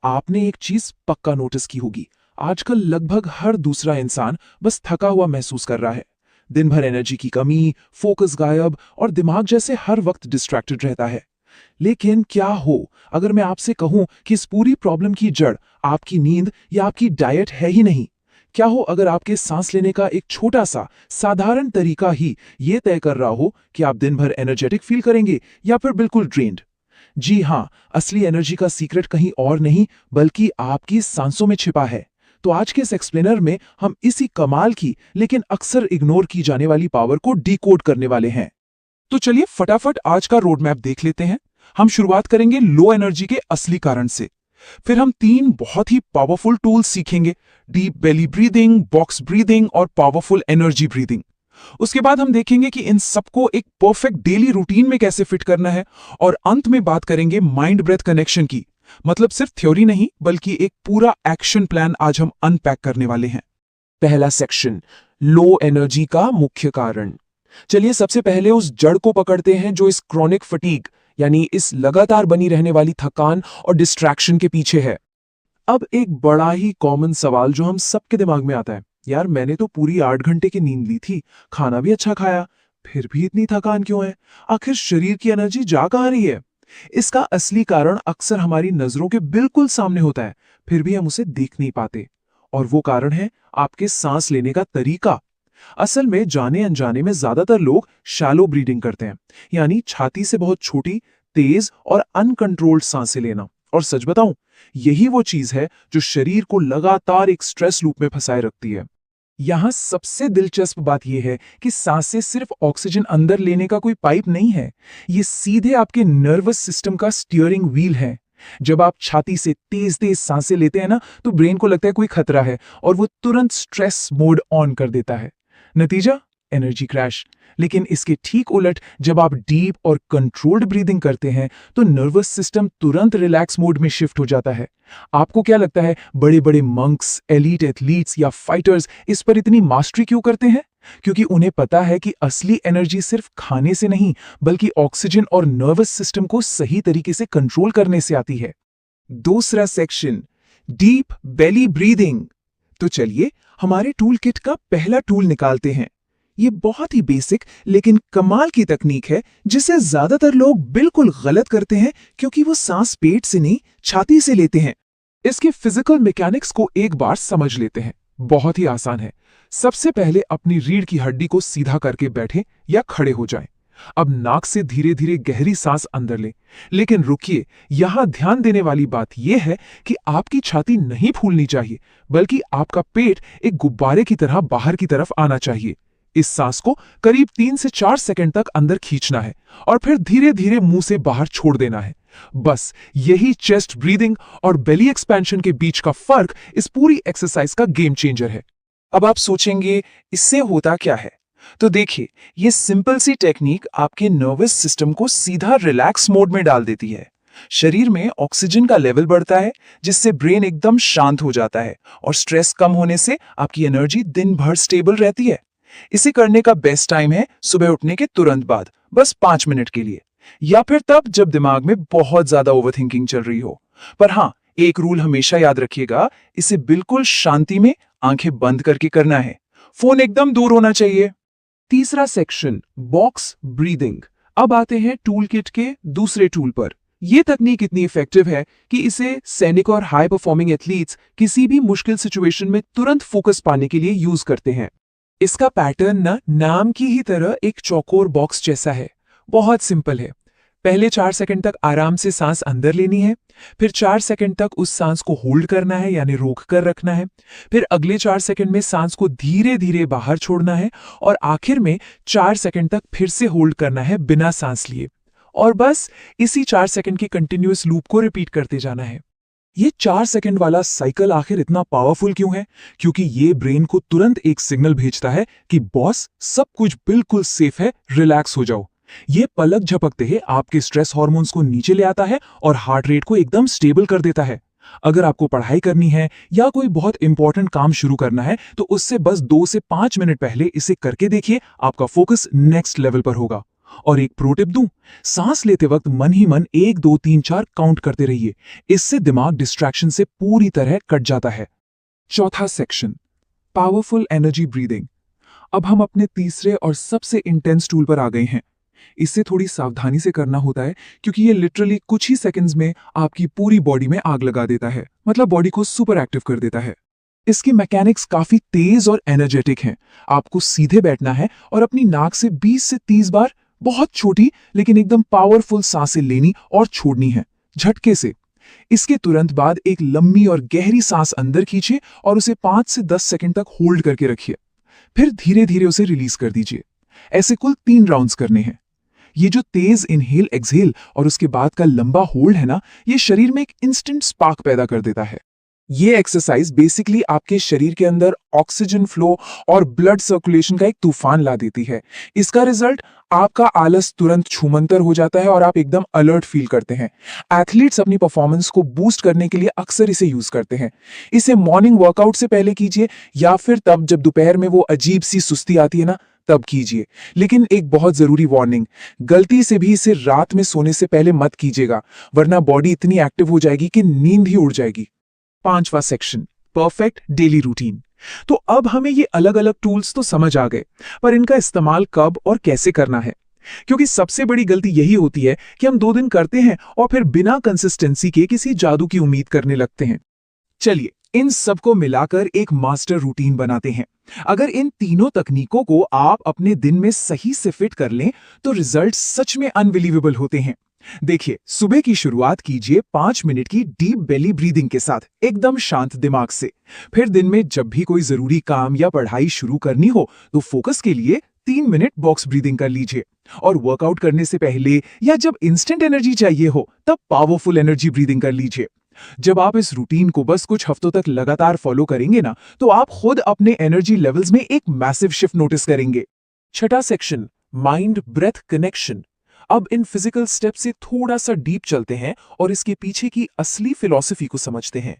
आपने एक चीज पक्का नोटिस की होगी। आजकल लगभग हर दूसरा इंसान बस थका हुआ महसूस कर रहा है। दिन भर एनर्जी की कमी, फोकस गायब और दिमाग जैसे हर वक्त डिस्ट्रैक्टेड रहता है। लेकिन क्या हो अगर मैं आपसे कहूं कि इस पूरी प्रॉब्लम की जड़ आपकी नींद या आपकी डाइट है ही नहीं? क्या हो अगर आपके सांस लेने का एक छोटा सा साधारण तरीका ही ये तय कर रहा हो कि आप दिन भर एनर्जेटिक फील करेंगे या फिर बिल्कुल ड्रेन्ड? जी हाँ, असली एनर्जी का सीक्रेट कहीं और नहीं बल्कि आपकी सांसों में छिपा है। तो आज के इस एक्सप्लेनर में हम इसी कमाल की लेकिन अक्सर इग्नोर की जाने वाली पावर को डिकोड करने वाले हैं। तो चलिए फटाफट आज का रोड मैप देख लेते हैं। हम शुरुआत करेंगे लो एनर्जी के असली कारण से। फिर हम 3 बहुत ही पावरफुल टूल्स सीखेंगे: deep belly breathing, box breathing और पावरफुल एनर्जी ब्रीदिंग। उसके बाद हम देखेंगे कि इन सबको एक परफेक्ट डेली रूटीन में कैसे फिट करना है। और अंत में बात करेंगे माइंड ब्रेथ कनेक्शन की। मतलब सिर्फ थ्योरी नहीं बल्कि एक पूरा एक्शन प्लान आज हम अनपैक करने वाले हैं। पहला सेक्शन, लो एनर्जी का मुख्य कारण। चलिए सबसे पहले उस जड़ को पकड़ते हैं जो इस क्रॉनिक फटीग यानी इस लगातार बनी रहने वाली थकान और डिस्ट्रैक्शन के पीछे है। अब एक बड़ा ही कॉमन सवाल जो हम सबके दिमाग में आता है, यार मैंने तो पूरी 8 घंटे की नींद ली थी, खाना भी अच्छा खाया, फिर भी इतनी थकान क्यों है? आखिर शरीर की एनर्जी जा कहां रही है? इसका असली कारण अक्सर हमारी नजरों के बिल्कुल सामने होता है, फिर भी हम उसे देख नहीं पाते। और वो कारण है आपके सांस लेने का तरीका। असल में जाने अनजाने में ज्यादातर लोग शैलो ब्रीदिंग करते हैं, यानी छाती से बहुत छोटी, तेज और अनकंट्रोल्ड सांसें लेना। और सच बताऊं, यही वो चीज है जो शरीर को लगातार एक स्ट्रेस लूप में फंसाए रखती है। यहां सबसे दिलचस्प बात यह है कि सांसें सिर्फ ऑक्सीजन अंदर लेने का कोई पाइप नहीं है, ये सीधे आपके नर्वस सिस्टम का स्टीयरिंग व्हील है। जब आप छाती से तेज तेज सांसें लेते हैं ना, तो ब्रेन को लगता है कोई खतरा है और वो तुरंत स्ट्रेस मोड ऑन कर देता है। नतीजा, एनर्जी क्रैश। लेकिन इसके ठीक उलट, जब आप डीप और कंट्रोल्ड ब्रीदिंग करते हैं तो नर्वस सिस्टम तुरंत रिलैक्स मोड में शिफ्ट हो जाता है। आपको क्या लगता है बड़े बड़े मंक्स, एलीट एथलीट्स या फाइटर्स इस पर इतनी मास्टरी क्यों करते हैं? क्योंकि उन्हें पता है कि असली एनर्जी सिर्फ खाने से नहीं बल्कि ऑक्सीजन और नर्वस सिस्टम को सही तरीके से कंट्रोल करने से आती है। दूसरा सेक्शन, डीप बेली ब्रीदिंग। तो चलिए हमारे टूल किट का पहला टूल निकालते हैं। ये बहुत ही बेसिक लेकिन कमाल की तकनीक है जिसे ज्यादातर लोग बिल्कुल गलत करते हैं क्योंकि वो सांस पेट से नहीं छाती से लेते हैं। इसके फिजिकल मैकेनिक्स को एक बार समझ लेते हैं। बहुत ही आसान है। सबसे पहले अपनी रीढ़ की हड्डी को सीधा करके बैठें या खड़े हो जाएं। अब नाक से धीरे धीरे गहरी सांस अंदर लें। लेकिन रुकिए, यहां ध्यान देने वाली बात यह है कि आपकी छाती नहीं फूलनी चाहिए बल्कि आपका पेट एक गुब्बारे की तरह बाहर की तरफ आना चाहिए। इस सांस को करीब 3 से 4 सेकंड तक अंदर खींचना है और फिर धीरे धीरे मुंह से बाहर छोड़ देना है। बस यही चेस्ट ब्रीदिंग और बेली एक्सपेंशन के बीच का फर्क इस पूरी एक्सरसाइज का गेम चेंजर है। अब आप सोचेंगे इससे होता क्या है? तो देखिए, ये सिंपल सी टेक्निक आपके नर्वस सिस्टम को सीधा रिलैक्स मोड में डाल देती है। शरीर में ऑक्सीजन का लेवल बढ़ता है जिससे ब्रेन एकदम शांत हो जाता है और स्ट्रेस कम होने से आपकी एनर्जी दिन भर स्टेबल रहती है। इसे करने का बेस्ट टाइम है सुबह उठने के तुरंत बाद, बस 5 मिनट के लिए, या फिर तब जब दिमाग में बहुत ज्यादा ओवरथिंकिंग चल रही हो। पर हाँ, एक रूल हमेशा याद रखिएगा, इसे बिल्कुल शांति में आंखें बंद करके करना है। फोन एकदम दूर होना चाहिए। तीसरा सेक्शन, बॉक्स ब्रीदिंग। अब आते हैं टूल किट के दूसरे टूल पर। यह तकनीक इतनी इफेक्टिव है कि इसे सैनिक और हाई परफॉर्मिंग एथलीट्स किसी भी मुश्किल सिचुएशन में तुरंत फोकस पाने के लिए यूज करते हैं। इसका पैटर्न नाम की ही तरह एक चौकोर बॉक्स जैसा है। बहुत सिंपल है। पहले 4 सेकंड तक आराम से सांस अंदर लेनी है, फिर 4 सेकंड तक उस सांस को होल्ड करना है यानी रोक कर रखना है, फिर अगले 4 सेकंड में सांस को धीरे धीरे बाहर छोड़ना है और आखिर में 4 सेकंड तक फिर से होल्ड करना है बिना सांस लिए। और बस इसी 4 सेकंड की कंटिन्यूअस लूप को रिपीट करते जाना है। ये 4 सेकंड वाला साइकिल आखिर इतना पावरफुल क्यों है? क्योंकि ये ब्रेन को तुरंत एक सिग्नल भेजता है कि बॉस, सब कुछ बिल्कुल सेफ है, रिलैक्स हो जाओ। ये पलक झपकते ही आपके स्ट्रेस हार्मोन्स को नीचे ले आता है और हार्ट रेट को एकदम स्टेबल कर देता है। अगर आपको पढ़ाई करनी है या कोई बहुत इंपॉर्टेंट काम शुरू करना है तो उससे बस 2 से 5 मिनट पहले इसे करके देखिए, आपका फोकस नेक्स्ट लेवल पर होगा। और एक प्रो टिप दूं, सांस लेते वक्त मन ही मन 1 2 3 4 काउंट करते रहिए। इससे दिमाग डिस्ट्रैक्शन से पूरी तरह कट जाता है। चौथा सेक्शन, पावरफुल एनर्जी ब्रीदिंग। अब हम अपने तीसरे और सबसे इंटेंस टूल पर आ गए हैं। इसे थोड़ी सावधानी से करना होता है क्योंकि ये लिटरली कुछ ही सेकंड्स में आपकी पूरी बॉडी में आग लगा देता है, मतलब बॉडी को सुपर एक्टिव कर देता है। इसकी मैकेनिक्स काफी तेज और एनर्जेटिक हैं। आपको सीधे बैठना है और अपनी नाक से 20 से 30 बार बहुत छोटी लेकिन एकदम पावरफुल सांसें लेनी और छोड़नी है, झटके से। इसके तुरंत बाद एक लंबी और गहरी सांस अंदर खींचिए और उसे 5 से 10 सेकंड तक होल्ड करके रखिए। फिर धीरे धीरे उसे रिलीज कर दीजिए। ऐसे कुल 3 राउंड्स करने हैं। ये जो तेज इनहेल एक्सहेल और उसके बाद का लंबा होल्ड है ना, ये शरीर में एक इंस्टेंट स्पार्क पैदा कर देता है। ये एक्सरसाइज बेसिकली आपके शरीर के अंदर ऑक्सीजन फ्लो और ब्लड सर्कुलेशन का एक तूफान ला देती है। इसका रिजल्ट, आपका आलस तुरंत छूमंतर हो जाता है और आप एकदम अलर्ट फील करते हैं। एथलीट्स अपनी परफॉर्मेंस को बूस्ट करने के लिए अक्सर इसे यूज करते हैं। इसे मॉर्निंग वर्कआउट से पहले कीजिए या फिर तब जब दोपहर में वो अजीब सी सुस्ती आती है ना, तब कीजिए। लेकिन एक बहुत जरूरी वार्निंग, गलती से भी इसे रात में सोने से पहले मत कीजिएगा, वरना बॉडी इतनी एक्टिव हो जाएगी कि नींद ही उड़ जाएगी। 5वां सेक्शन, परफेक्ट डेली रूटीन। तो अब हमें ये अलग अलग टूल्स तो समझ आ गए, पर इनका इस्तेमाल कब और कैसे करना है, क्योंकि सबसे बड़ी गलती यही होती है कि हम 2 दिन करते हैं और फिर बिना कंसिस्टेंसी के किसी जादू की उम्मीद करने लगते हैं। चलिए इन सबको मिलाकर एक मास्टर रूटीन बनाते हैं। अगर इन तीनों तकनीकों को आप अपने दिन में सही से फिट कर लें तो रिजल्ट सच में अनबिलीवेबल होते हैं। देखिए, सुबह की शुरुआत कीजिए 5 मिनट की डीप बेली ब्रीदिंग के साथ, एकदम शांत दिमाग से। फिर दिन में जब भी कोई जरूरी काम या पढ़ाई शुरू करनी हो तो फोकस के लिए 3 मिनट बॉक्स ब्रीदिंग कर लीजिए। और वर्कआउट करने से पहले या जब इंस्टेंट एनर्जी चाहिए हो तब पावरफुल एनर्जी ब्रीदिंग कर लीजिए। जब आप इस रूटीन को बस कुछ हफ्तों तक लगातार फॉलो करेंगे ना, तो आप खुद अपने एनर्जी लेवल्स में एक मैसिव शिफ्ट नोटिस करेंगे। छठा सेक्शन, माइंड ब्रेथ कनेक्शन। अब इन फिजिकल स्टेप से थोड़ा सा डीप चलते हैं और इसके पीछे की असली फिलॉसफी को समझते हैं।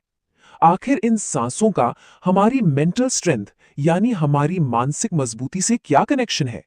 आखिर इन सांसों का हमारी मेंटल स्ट्रेंथ यानी हमारी मानसिक मजबूती से क्या कनेक्शन है?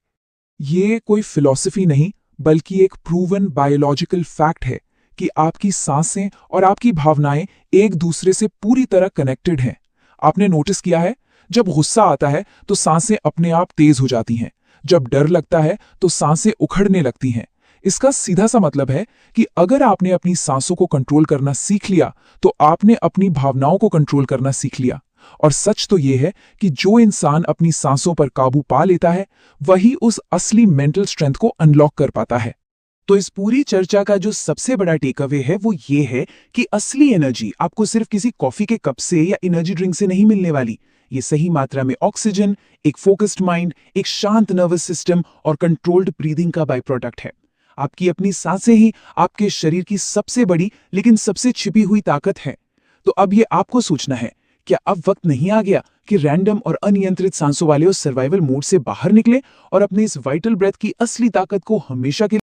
ये कोई फिलॉसफी नहीं, बल्कि एक प्रूवन बायोलॉजिकल फैक्ट है कि आपकी सांसें और आपकी भावनाएं एक दूसरे से पूरी तरह कनेक्टेड हैं। आपने नोटिस किया है, जब गुस्सा आता है तो सांसें अपने आप तेज हो जाती हैं, जब डर लगता है तो सांसें उखड़ने लगती हैं। इसका सीधा सा मतलब है कि अगर आपने अपनी सांसों को कंट्रोल करना सीख लिया तो आपने अपनी भावनाओं को कंट्रोल करना सीख लिया। और सच तो यह है कि जो इंसान अपनी सांसों पर काबू पा लेता है वही उस असली मेंटल स्ट्रेंथ को अनलॉक कर पाता है। तो इस पूरी चर्चा का जो सबसे बड़ा टेक अवे है वो ये है कि असली एनर्जी आपको सिर्फ किसी कॉफी के कप से या एनर्जी ड्रिंक से नहीं मिलने वाली। ये सही मात्रा में ऑक्सीजन, एक फोकस्ड माइंड, एक शांत नर्वस सिस्टम और कंट्रोल्ड ब्रीदिंग का बाय प्रोडक्ट है। आपकी अपनी सांसें ही आपके शरीर की सबसे बड़ी लेकिन सबसे छिपी हुई ताकत है। तो अब ये आपको सोचना है, क्या अब वक्त नहीं आ गया कि रैंडम और अनियंत्रित सांसों वाले उस सर्वाइवल मोड से बाहर निकले और अपने इस वाइटल ब्रेथ की असली ताकत को हमेशा के